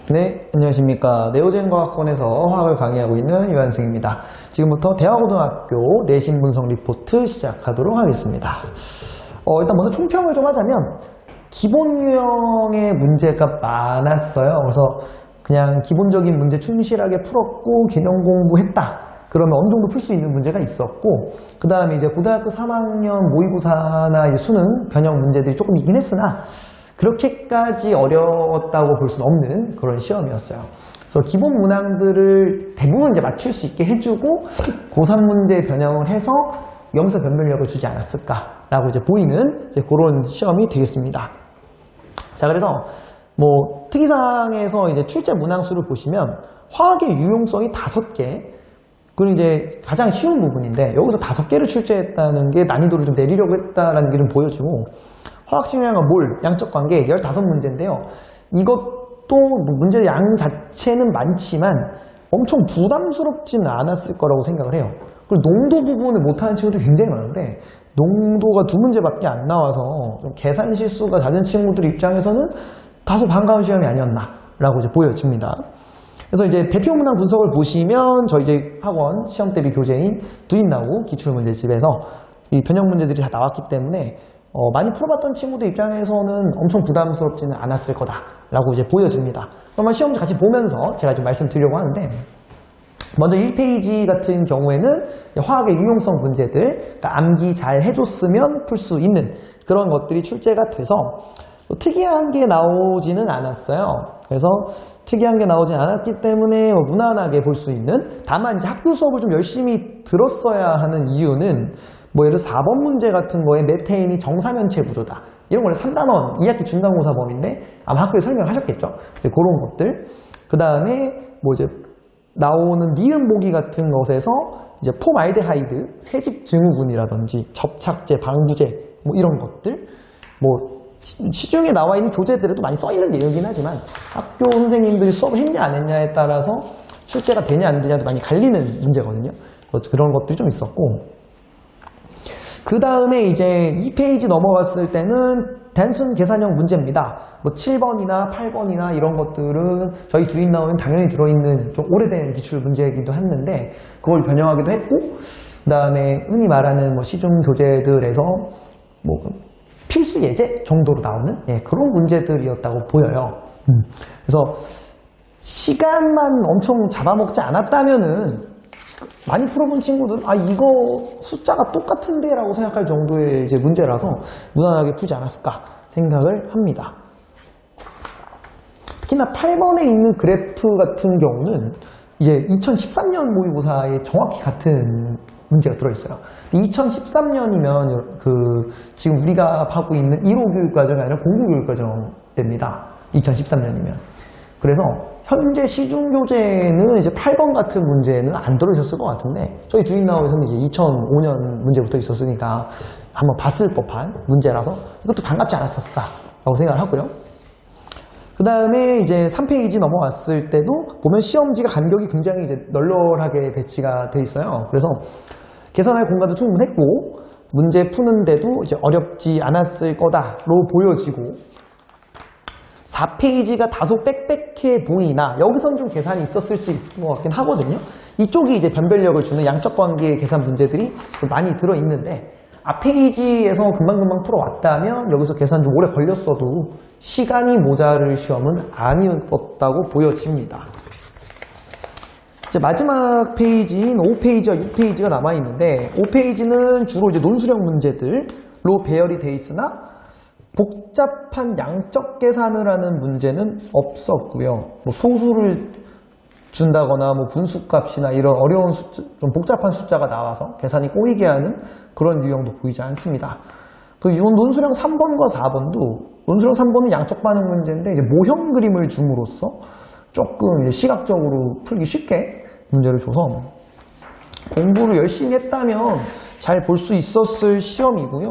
네, 안녕하십니까. 네오젠과학원에서 화학을 강의하고 있는 유한승입니다. 지금부터 대화고등학교 내신 분석 리포트 시작하도록 하겠습니다. 일단 먼저 총평을 좀 하자면 기본 유형의 문제가 많았어요. 그래서 그냥 기본적인 문제 충실하게 풀었고 개념 공부했다. 그러면 어느 정도 풀 수 있는 문제가 있었고, 그 다음에 이제 고등학교 3학년 모의고사나 이제 수능 변형 문제들이 조금 있긴 했으나 그렇게까지 어려웠다고 볼 수는 없는 그런 시험이었어요. 그래서 기본 문항들을 대부분 이제 맞출 수 있게 해주고 고3 문제 변형을 해서 명사 변별력을 주지 않았을까라고 이제 보이는 이제 그런 시험이 되겠습니다. 자, 그래서 뭐 특이사항에서 이제 출제 문항수를 보시면 화학의 유용성이 5개, 그리고 이제 가장 쉬운 부분인데 여기서 5개를 출제했다는 게 난이도를 좀 내리려고 했다라는 게 좀 보여지고, 화학 식량과 몰, 양적 관계 15문제인데요. 이것도 뭐 문제 양 자체는 많지만 엄청 부담스럽지는 않았을 거라고 생각을 해요. 그리고 농도 부분을 못하는 친구들이 굉장히 많은데 농도가 2문제밖에 안 나와서 좀 계산 실수가 잦은 친구들 입장에서는 다소 반가운 시험이 아니었나라고 이제 보여집니다. 그래서 이제 대표 문항 분석을 보시면 저희 이제 학원 시험 대비 교재인 두인나우 기출문제집에서 이 변형 문제들이 다 나왔기 때문에 많이 풀어봤던 친구들 입장에서는 엄청 부담스럽지는 않았을 거다라고 이제 보여집니다. 그러면 시험 같이 보면서 제가 좀 말씀드리려고 하는데, 먼저 1페이지 같은 경우에는 화학의 유용성 문제들, 그러니까 암기 잘 해줬으면 풀 수 있는 그런 것들이 출제가 돼서 특이한 게 나오지는 않았어요. 그래서 특이한 게 나오진 않았기 때문에 무난하게 볼 수 있는, 다만 이제 학교 수업을 좀 열심히 들었어야 하는 이유는 뭐 예를 들어 4번 문제 같은 거에 메테인이 정사면체 구조다. 이런 걸 3단원 2학기 중간고사 범위인데 아마 학교에 설명을 하셨겠죠. 그런 것들. 그 다음에 뭐 이제 나오는 니은 보기 같은 것에서 이제 폼알데하이드, 세집 증후군이라든지 접착제, 방부제 뭐 이런 것들. 뭐 시중에 나와 있는 교재들에도 많이 써 있는 내용이긴 하지만 학교 선생님들이 수업을 했냐 안 했냐에 따라서 출제가 되냐 안 되냐도 많이 갈리는 문제거든요. 그래서 그런 것들이 좀 있었고, 그 다음에 이제 2페이지 넘어갔을 때는 단순 계산형 문제입니다. 뭐 7번이나 8번이나 이런 것들은 저희 두인 나오면 당연히 들어있는 좀 오래된 기출 문제이기도 했는데 그걸 변형하기도 했고, 그 다음에 흔히 말하는 뭐 시중 교재들에서 뭐 필수 예제 정도로 나오는 그런 문제들이었다고 보여요. 그래서 시간만 엄청 잡아먹지 않았다면은 많이 풀어본 친구들은 이거 숫자가 똑같은데 라고 생각할 정도의 이제 문제라서 무난하게 풀지 않았을까 생각을 합니다. 특히나 8번에 있는 그래프 같은 경우는 이제 2013년 모의고사에 정확히 같은 문제가 들어있어요. 2013년이면 지금 우리가 하고 있는 1호 교육과정이 아니라 공부 교육과정 됩니다. 2013년이면. 그래서 현재 시중교재는 이제 8번 같은 문제는 안 들어있었을 것 같은데 저희 두인나우에서는 이제 2005년 문제부터 있었으니까 한번 봤을 법한 문제라서 이것도 반갑지 않았을까라고 생각을 하고요. 그 다음에 이제 3페이지 넘어왔을 때도 보면 시험지가 간격이 굉장히 이제 널널하게 배치가 돼 있어요. 그래서 계산할 공간도 충분했고 문제 푸는데도 이제 어렵지 않았을 거다로 보여지고, 4페이지가 다소 빽빽해 보이나 여기선 좀 계산이 있었을 수 있을 것 같긴 하거든요. 이쪽이 이제 변별력을 주는 양적 관계 계산 문제들이 좀 많이 들어있는데 앞페이지에서 금방금방 풀어왔다면 여기서 계산 좀 오래 걸렸어도 시간이 모자랄 시험은 아니었다고 보여집니다. 이제 마지막 페이지인 5페이지와 6페이지가 남아있는데 5페이지는 주로 이제 논술형 문제들로 배열이 돼 있으나 복잡한 양적 계산을 하는 문제는 없었고요. 뭐 소수를 준다거나 뭐 분수값이나 이런 어려운 숫자, 좀 복잡한 숫자가 나와서 계산이 꼬이게 하는 그런 유형도 보이지 않습니다. 그리고 논술형 3번과 4번도, 논술형 3번은 양적 반응 문제인데 이제 모형 그림을 줌으로써 조금 이제 시각적으로 풀기 쉽게 문제를 줘서 공부를 열심히 했다면 잘 볼 수 있었을 시험이고요.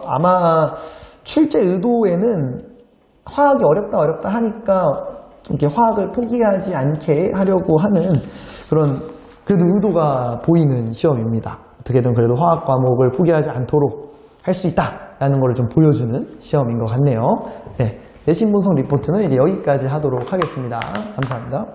아마 출제 의도에는 화학이 어렵다 하니까 이렇게 화학을 포기하지 않게 하려고 하는 그런 그래도 의도가 보이는 시험입니다. 어떻게든 그래도 화학 과목을 포기하지 않도록 할 수 있다라는 걸 좀 보여주는 시험인 것 같네요. 네, 내신 분석 리포트는 이제 여기까지 하도록 하겠습니다. 감사합니다.